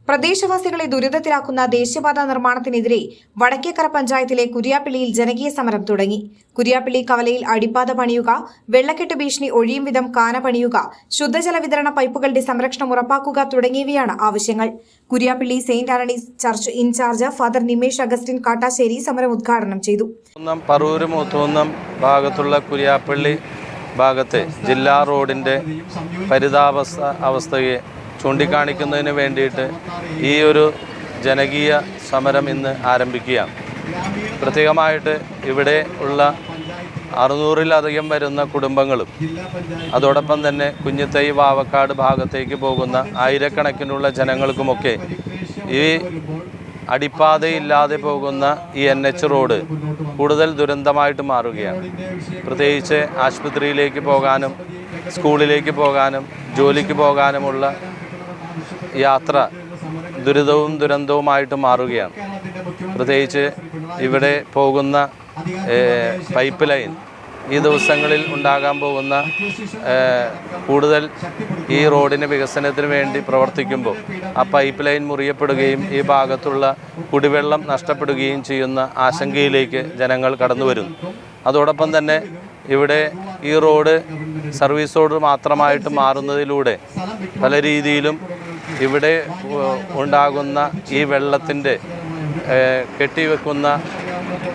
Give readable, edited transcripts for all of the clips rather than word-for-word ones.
പ്രദേശവാസികളെ ദുരിതത്തിലാക്കുന്ന ദേശീയപാത നിർമ്മാണത്തിനെതിരെ വടക്കേക്കര പഞ്ചായത്തിലെ കുര്യാപ്പള്ളിയിൽ ജനകീയ സമരം തുടങ്ങി. കുര്യാപ്പള്ളി കവലയിൽ അടിപ്പാത പണിയുക, വെള്ളക്കെട്ട് ഭീഷണി ഒഴിയും വിധം കാന പണിയുക, ശുദ്ധജല വിതരണ പൈപ്പുകളുടെ സംരക്ഷണം ഉറപ്പാക്കുക തുടങ്ങിയവയാണ് ആവശ്യങ്ങൾ. Kuriappally saint Antony's church in charge father Nimesh Augustine Kattasseri സമരം ഉദ്ഘാടനം ചെയ്തു. പറവൂര് മൂത്തൂന്നം ഭാഗത്തുള്ള കുര്യാപ്പള്ളി ഭാഗത്തെ ജില്ലാ റോഡിന്റെ പരിതാപസ്ഥയെ ചൂണ്ടിക്കാണിക്കുന്നതിന് വേണ്ടിയിട്ട് ഈ ഒരു ജനകീയ സമരം ഇന്ന് ആരംഭിക്കുകയാണ്. പ്രത്യേകമായിട്ട് ഇവിടെ ഉള്ള 600-ലധികം വരുന്ന കുടുംബങ്ങളും അതോടൊപ്പം തന്നെ കുഞ്ഞിത്തൈ വാവക്കാട് ഭാഗത്തേക്ക് പോകുന്ന ആയിരക്കണക്കിനുള്ള ജനങ്ങൾക്കുമൊക്കെ ഈ അടിപ്പാതയില്ലാതെ പോകുന്ന ഈ NH റോഡ് കൂടുതൽ ദുരന്തമായിട്ട് മാറുകയാണ്. പ്രത്യേകിച്ച് ആശുപത്രിയിലേക്ക് പോകാനും സ്കൂളിലേക്ക് പോകാനും ജോലിക്ക് പോകാനുമുള്ള യാത്ര ദുരന്തവുമായിട്ട് മാറുകയാണ്. പ്രത്യേകിച്ച് ഇവിടെ പോകുന്ന പൈപ്പ് ലൈൻ ഈ ദിവസങ്ങളിൽ ഉണ്ടാകാൻ പോകുന്ന കൂടുതൽ ഈ റോഡിന് വികസനത്തിന് വേണ്ടി പ്രവർത്തിക്കുമ്പോൾ ആ പൈപ്പ് ലൈൻ മുറിയപ്പെടുകയും ഈ ഭാഗത്തുള്ള കുടിവെള്ളം നഷ്ടപ്പെടുകയും ചെയ്യുന്ന ആശങ്കയിലേക്ക് ജനങ്ങൾ കടന്നു വരുന്നു. അതോടൊപ്പം തന്നെ ഇവിടെ ഈ റോഡ് സർവീസ് റോഡ് മാത്രമായിട്ട് മാറുന്നതിലൂടെ പല രീതിയിലും ഇവിടെ ഉണ്ടാകുന്ന ഈ വെള്ളത്തിൻ്റെ കെട്ടിവെക്കുന്ന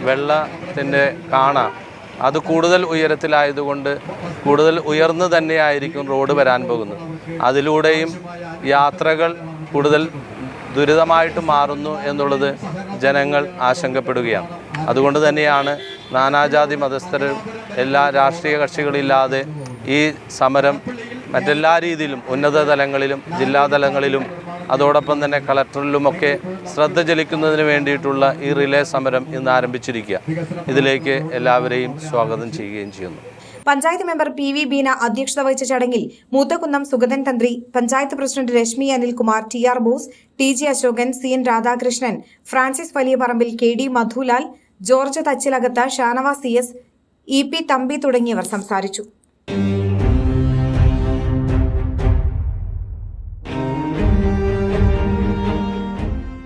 വെള്ളത്തിൻ്റെ കാണ അത് കൂടുതൽ ഉയരത്തിലായതുകൊണ്ട് കൂടുതൽ ഉയർന്നു തന്നെയായിരിക്കും റോഡ് വരാൻ പോകുന്നത്. അതിലൂടെയും യാത്രകൾ കൂടുതൽ ദുരിതമായിട്ട് മാറുന്നു എന്നുള്ളത് ജനങ്ങൾ ആശങ്കപ്പെടുകയാണ്. അതുകൊണ്ട് തന്നെയാണ് നാനാജാതി മതസ്ഥരും എല്ലാ രാഷ്ട്രീയ കക്ഷികളില്ലാതെ ഈ സമരം മറ്റെല്ലാ രീതിയിലും ഉന്നത തലങ്ങളിലും ജില്ലാതലങ്ങളിലും അതോടൊപ്പം തന്നെ കളക്ടറിലുമൊക്കെ ശ്രദ്ധ ചെലുത്തുന്നതിന് വേണ്ടിയിട്ടുള്ള ഈ റിലേ സമരം ഇന്ന് ആരംഭിച്ചിരിക്കുക. ഇതിലേക്ക് എല്ലാവരെയും സ്വാഗതം ചെയ്യുകയും ചെയ്യുന്നു. പഞ്ചായത്ത് മെമ്പർ PV ബീന അധ്യക്ഷത വഹിച്ച ചടങ്ങിൽ Moothakunnam Sugathan Thantri, panchayat president Reshmi Anilkumar, TR Bose, TG Ashokan, CN Radhakrishnan, Francis Valiyaparambil, KD Madhulal, George Thachilakath, Shanavas CS, EP Thampi തുടങ്ങിയവർ സംസാരിച്ചു.